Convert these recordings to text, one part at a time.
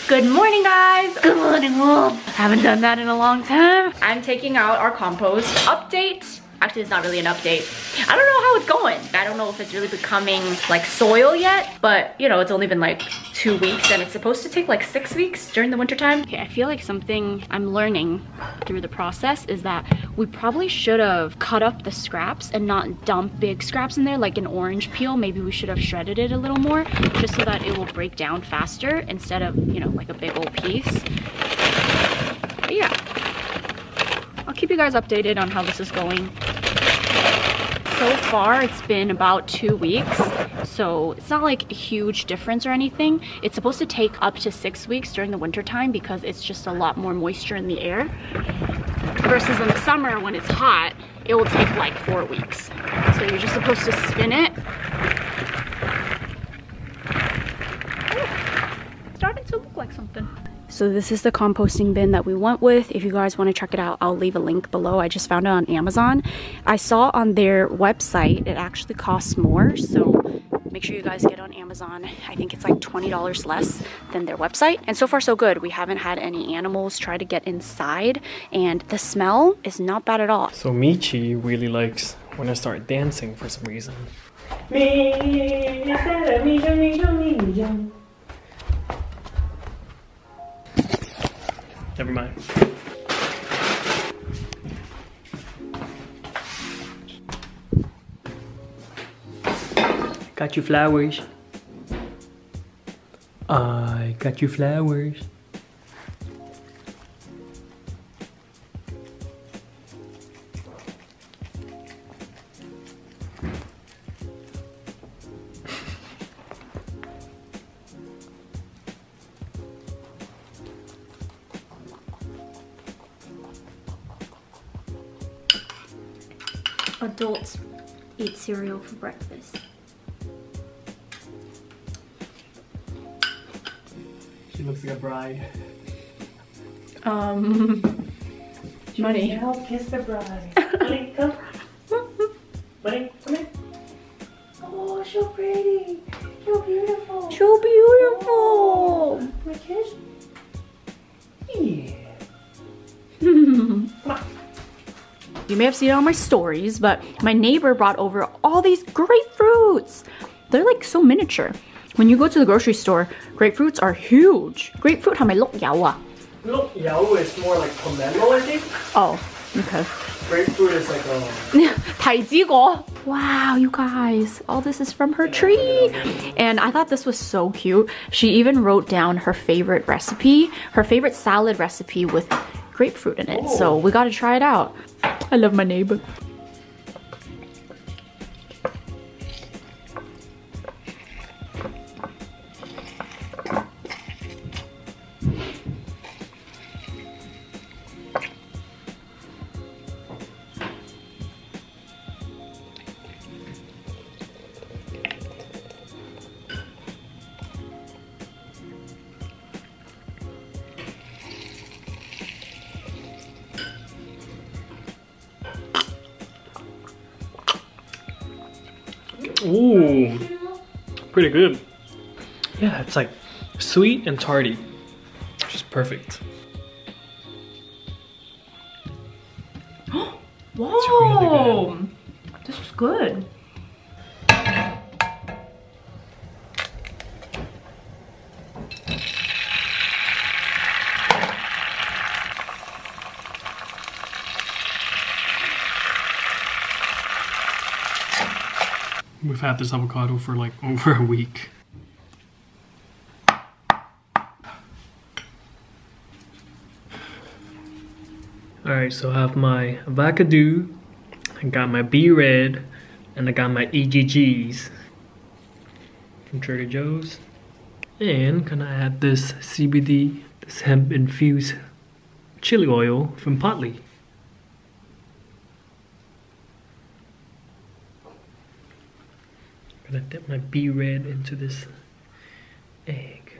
Good morning, guys. Good morning, world. Haven't done that in a long time. I'm taking out our compost update. Actually, it's not really an update. I don't know how it's going. I don't know if it's really becoming like soil yet, but you know, it's only been like 2 weeks and it's supposed to take like 6 weeks during the winter time. Okay, I feel like something I'm learning through the process is that we probably should have cut up the scraps and not dump big scraps in there like an orange peel. Maybe we should have shredded it a little more just so that it will break down faster instead of, you know, like a big old piece. But yeah, I'll keep you guys updated on how this is going. So far, it's been about 2 weeks, so it's not like a huge difference or anything. It's supposed to take up to 6 weeks during the winter time because it's just a lot more moisture in the air. Versus in the summer, when it's hot, it will take like 4 weeks. So you're just supposed to spin it. Oh, starting to look like something. So this is the composting bin that we went with. If you guys want to check it out, I'll leave a link below. I just found it on Amazon. I saw on their website it actually costs more, so make sure you guys get on Amazon. I think it's like $20 less than their website. And so far so good. We haven't had any animals try to get inside, and the smell is not bad at all. So Michi really likes when I start dancing for some reason. Never mind. Got you flowers. I got you flowers. Adults eat cereal for breakfast. She looks like a bride. Money. Help kiss the bride. Money, come. Money, come in. Oh, so pretty. So beautiful. So beautiful. My kiss? Yeah. You may have seen it on my stories, but my neighbor brought over all these grapefruits. They're like so miniature. When you go to the grocery store, grapefruits are huge. Grapefruit 係咪碌柚啊? Look, yellow is more like pomelo, I think. Oh, okay. Grapefruit is like a... 提子果. Wow, you guys, all this is from her tree. And I thought this was so cute. She even wrote down her favorite recipe, her favorite salad recipe with grapefruit in it. Oh. So we gotta try it out. I love my neighbor. Ooh, pretty good. Yeah, it's like sweet and tarty, which is perfect. Whoa, really good. This was good. We've had this avocado for like over a week. Alright, so I have my avocado, I got my B-Red, and I got my EGGs from Trader Joe's. And gonna add this CBD, this hemp-infused chili oil from Potley. Gonna dip my B-Red into this egg.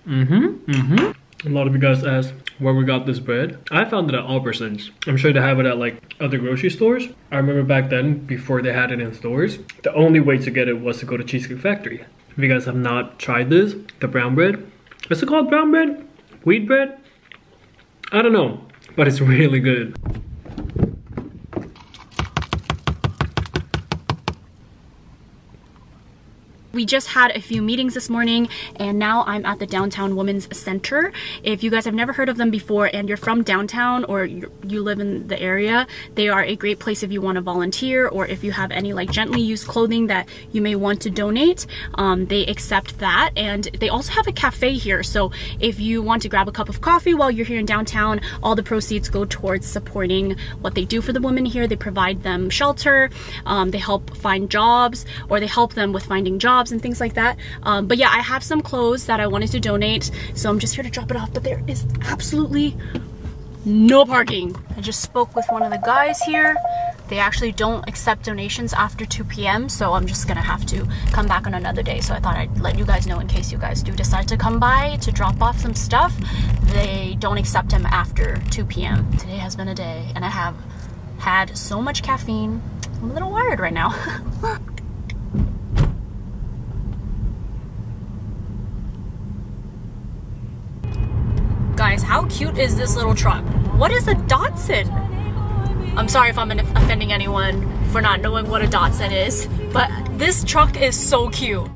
A lot of you guys asked where we got this bread. I found it at Albertsons. I'm sure they have it at like other grocery stores. I remember back then, before they had it in stores, the only way to get it was to go to Cheesecake Factory. If you guys have not tried this, the brown bread. Is it called brown bread? Wheat bread? I don't know, but it's really good. We just had a few meetings this morning and now I'm at the Downtown Women's Center. If you guys have never heard of them before and you're from downtown or you live in the area, they are a great place if you want to volunteer or if you have any like gently used clothing that you may want to donate. They accept that, and they also have a cafe here. So if you want to grab a cup of coffee while you're here in downtown, all the proceeds go towards supporting what they do for the women here. They provide them shelter, they help find jobs, or they help them with finding jobs and things like that. But yeah, I have some clothes that I wanted to donate, so I'm just here to drop it off, but there is absolutely no parking. I just spoke with one of the guys here. They actually don't accept donations after 2 p.m. so I'm just gonna have to come back on another day. So I thought I'd let you guys know in case you guys do decide to come by to drop off some stuff. They don't accept them after 2 p.m. Today has been a day and I have had so much caffeine. I'm a little wired right now. Guys, how cute is this little truck? What is a Datsun? I'm sorry if I'm offending anyone for not knowing what a Datsun is, but this truck is so cute.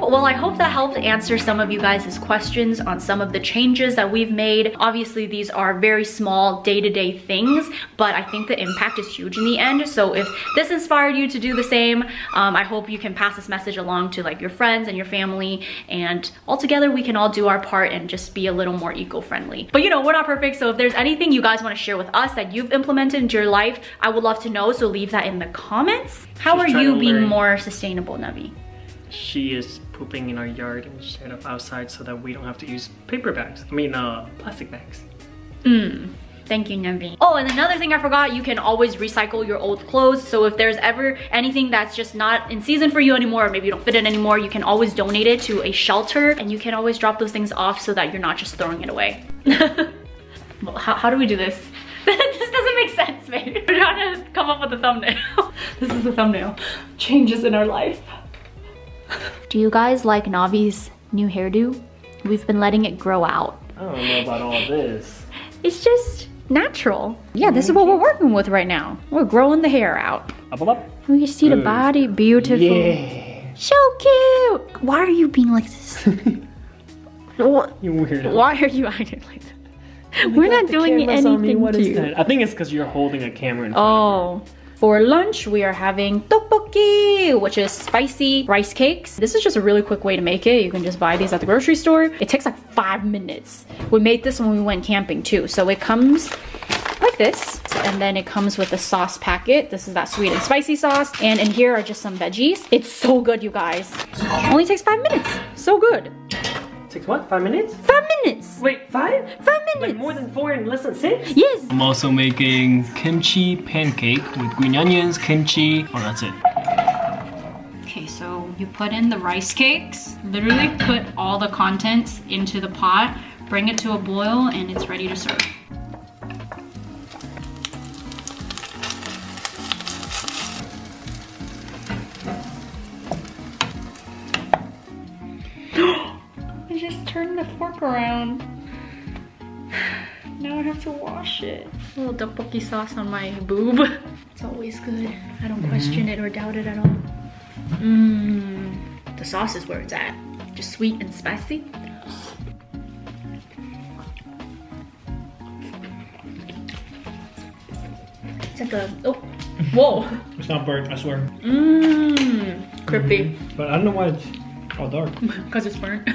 Well, I hope that helped answer some of you guys' questions on some of the changes that we've made. Obviously, these are very small day-to-day things, but I think the impact is huge in the end. So if this inspired you to do the same, I hope you can pass this message along to like your friends and your family, and all together we can all do our part and just be a little more eco-friendly. But you know, we're not perfect, so if there's anything you guys want to share with us that you've implemented into your life, I would love to know, so leave that in the comments. How are you being more sustainable, Navi? She is pooping in our yard instead of outside so that we don't have to use paper bags. I mean, plastic bags. Thank you, Navi. Oh, and another thing I forgot, you can always recycle your old clothes. So if there's ever anything that's just not in season for you anymore, or maybe you don't fit it anymore, you can always donate it to a shelter, and you can always drop those things off so that you're not just throwing it away. Well, how do we do this? This doesn't make sense, babe. We're trying to come up with a thumbnail. This is the thumbnail. Changes in our life. Do you guys like Navi's new hairdo? We've been letting it grow out. I don't know about all this. It's just natural. Yeah, this is what we're working with right now. We're growing the hair out. Up, up, up. We can see the body, beautiful. Yeah. So cute. Why are you being like this? What? You weirdo. Why are you acting like that? Oh, We're not doing anything What to is you. that? I think it's because you're holding a camera in front of her. For lunch, we are having tteokbokki, which is spicy rice cakes. This is just a really quick way to make it. You can just buy these at the grocery store. It takes like 5 minutes. We made this when we went camping too. So it comes like this, and then it comes with a sauce packet. This is that sweet and spicy sauce, and in here are just some veggies. It's so good, you guys. Only takes 5 minutes. So good. Takes what? 5 minutes? 5 minutes. Wait, 5? 5 minutes. Like more than 4 in less than 6? Yes. I'm also making kimchi pancake with green onions, kimchi. Oh, that's it. Okay, so you put in the rice cakes, literally put all the contents into the pot, bring it to a boil, and it's ready to serve. I just turned the fork around. Now I have to wash it. A little tteokbokki sauce on my boob. It's always good. I don't question it or doubt it at all. The sauce is where it's at. Just sweet and spicy. It's like a, oh, whoa. It's not burnt, I swear. Crispy. But I don't know why it's all dark. Because it's burnt.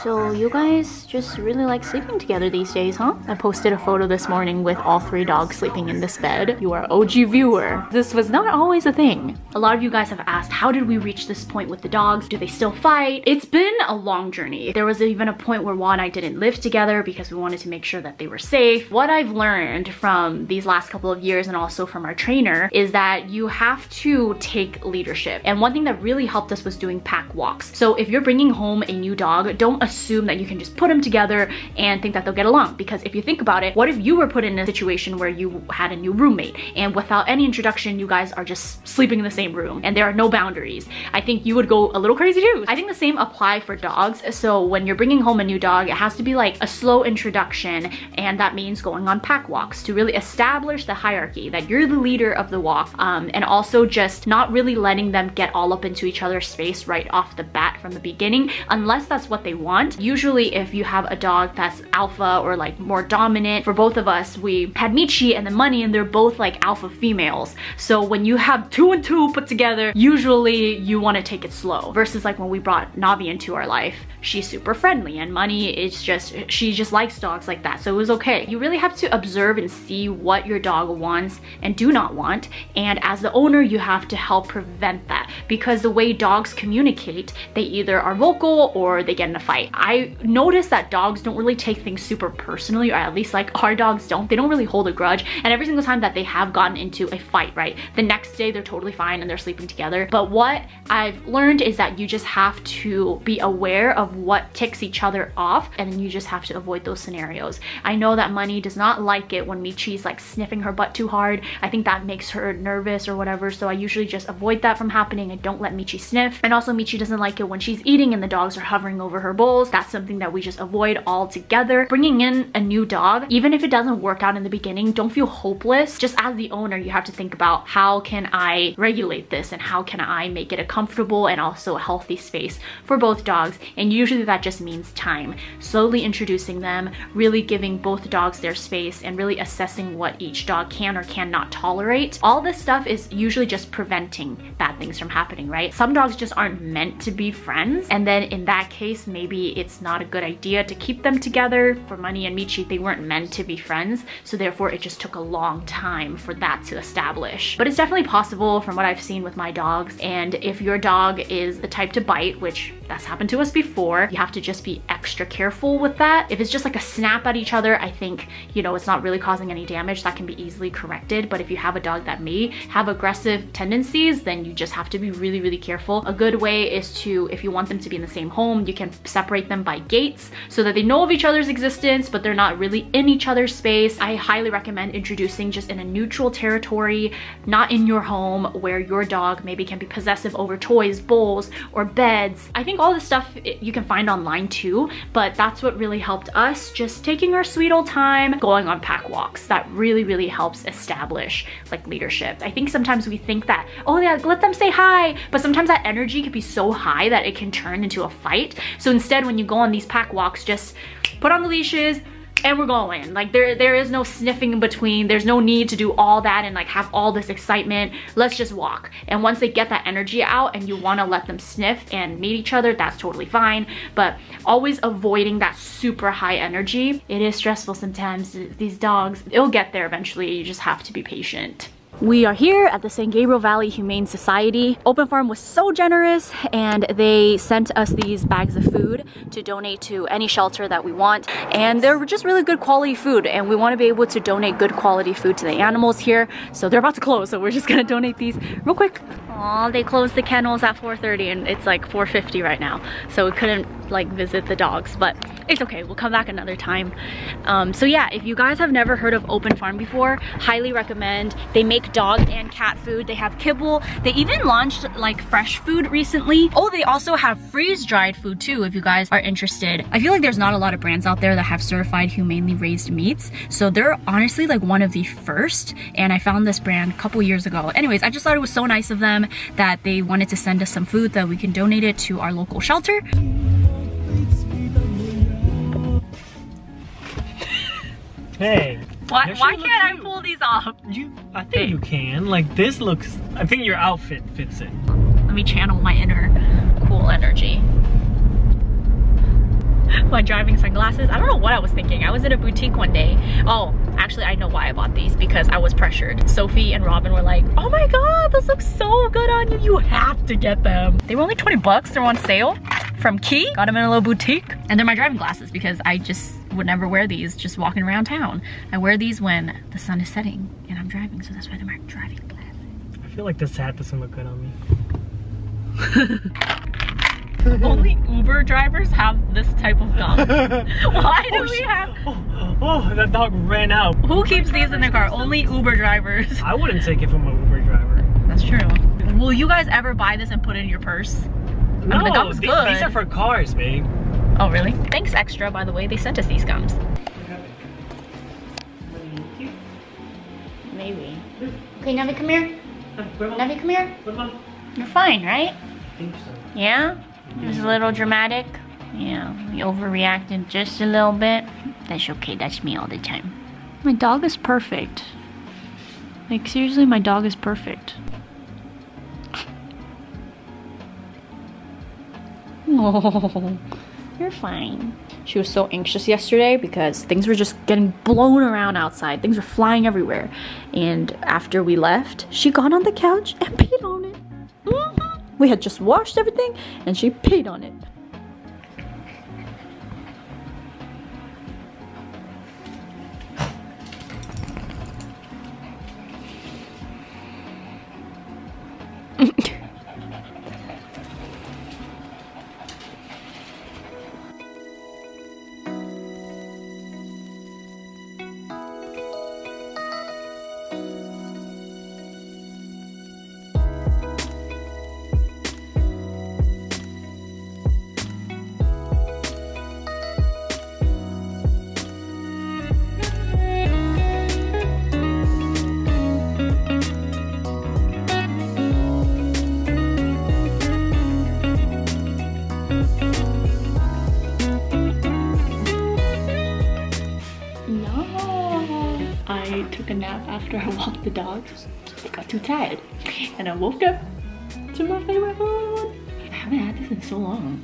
So you guys just really like sleeping together these days, huh? I posted a photo this morning with all 3 dogs sleeping in this bed. You are OG viewer. This was not always a thing. A lot of you guys have asked, how did we reach this point with the dogs? Do they still fight? It's been a long journey. There was even a point where Wah and I didn't live together because we wanted to make sure that they were safe. What I've learned from these last couple of years and also from our trainer is that you have to take leadership. And one thing that really helped us was doing pack walks. So if you're bringing home a new dog, don't assume that you can just put them together and think that they'll get along. Because if you think about it, what if you were put in a situation where you had a new roommate and without any introduction, you guys are just sleeping in the same room and there are no boundaries? I think you would go a little crazy too. I think the same apply for dogs. So when you're bringing home a new dog, it has to be like a slow introduction, and that means going on pack walks to really establish the hierarchy that you're the leader of the walk, and also just not really letting them get all up into each other's space right off the bat from the beginning, unless that's what they want. Usually if you have a dog that's alpha or like more dominant, for both of us, we had Michi and then Money, and they're both like alpha females. So when you have 2 and 2 put together, usually you want to take it slow. Versus like when we brought Navi into our life, she's super friendly, and Money is just, she just likes dogs like that. So it was okay. You really have to observe and see what your dog wants and do not want. And as the owner, you have to help prevent that, because the way dogs communicate, they either are vocal or they get in a fight. I noticed that dogs don't really take things super personally, or at least like our dogs don't. They don't really hold a grudge, and every single time that they have gotten into a fight, right, the next day they're totally fine and they're sleeping together. But what I've learned is that you just have to be aware of what ticks each other off, and then you just have to avoid those scenarios. I know that Money does not like it when Michi's like sniffing her butt too hard. I think that makes her nervous or whatever, so I usually just avoid that from happening and don't let Michi sniff. And also Michi doesn't like it when she's eating and the dogs are hovering over her bowls. That's something that we just avoid altogether. Bringing in a new dog, even if it doesn't work out in the beginning, don't feel hopeless. Just as the owner, you have to think about, how can I regulate this and how can I make it a comfortable and also a healthy space for both dogs? And usually that just means time. Slowly introducing them, really giving both dogs their space, and really assessing what each dog can or cannot tolerate. All this stuff is usually just preventing bad things from happening, right? Some dogs just aren't meant to be friends, and then in that case, maybe it's not a good idea to keep them together. For Money and Michi, they weren't meant to be friends, so therefore it just took a long time for that to establish. But it's definitely possible from what I've seen with my dogs, and if your dog is the type to bite, which that's happened to us before, you have to just be extra careful with that. If it's just like a snap at each other, I think, you know, it's not really causing any damage. That can be easily corrected. But if you have a dog that may have aggressive tendencies, then you just have to be really, really careful. A good way is to, if you want them to be in the same home, you can separate them by gates so that they know of each other's existence, but they're not really in each other's space. I highly recommend introducing just in a neutral territory, not in your home where your dog maybe can be possessive over toys, bowls, or beds. I think all this stuff you can find online too. but that's what really helped us, just taking our sweet old time, going on pack walks. That really helps establish like leadership. I think sometimes we think that, oh yeah, let them say hi, but sometimes that energy can be so high that it can turn into a fight. So instead, when you go on these pack walks, just put on the leashes and we're going. Like there is no sniffing in between. There's no need to do all that and like have all this excitement. Let's just walk. And once they get that energy out and you want to let them sniff and meet each other, that's totally fine. But always avoiding that super high energy. It is stressful sometimes. These dogs, it'll get there eventually. You just have to be patient. We are here at the San Gabriel Valley Humane Society. Open Farm was so generous and they sent us these bags of food to donate to any shelter that we want. And they're just really good quality food and we want to be able to donate good quality food to the animals here. So they're about to close, so we're just gonna donate these real quick. Aw, they closed the kennels at 4:30 and it's like 4:50 right now. So we couldn't like visit the dogs, but it's okay, we'll come back another time. So yeah, if you guys have never heard of Open Farm before, highly recommend. They make dog and cat food. They have kibble. They even launched like fresh food recently. Oh, they also have freeze-dried food too, if you guys are interested. I feel like there's not a lot of brands out there that have certified humanely raised meats. So they're honestly like one of the first, and I found this brand a couple years ago. Anyways, I just thought it was so nice of them that they wanted to send us some food that we can donate it to our local shelter. Hey. Why can't I pull these off? I think you can. Like this looks, I think your outfit fits it. Let me channel my inner cool energy. My driving sunglasses. I don't know what I was thinking. I was in a boutique one day. Oh, actually I know why I bought these, because I was pressured. Sophie and Robin were like, oh my god, those look so good on you. You have to get them. They were only 20 bucks. They're on sale from Key. Got them in a little boutique. And they're my driving glasses because I just would never wear these just walking around town. I wear these when the sun is setting and I'm driving, so that's why they're my driving glasses. I feel like this hat doesn't look good on me. Only Uber drivers have this type of gum. Why do we have... Oh, that dog ran out. Who keeps these in their car? Only Uber drivers. I wouldn't take it from an Uber driver. That's true. Will you guys ever buy this and put it in your purse? No, I mean, the gum's good. These are for cars, babe. Oh, really? Thanks, Extra, by the way. They sent us these gums. Maybe. Okay, Navi, come here. Navi, come here. You're fine, right? I think so. Yeah? It was a little dramatic. Yeah, we overreacted just a little bit. That's okay, that's me all the time. My dog is perfect. Like, seriously, my dog is perfect. Oh, you're fine. She was so anxious yesterday because things were just getting blown around outside. Things were flying everywhere. And after we left, she got on the couch and peed on it. We had just washed everything and she peed on it. Took a nap after I walked the dogs. I got too tired and I woke up to my favorite food. I haven't had this in so long.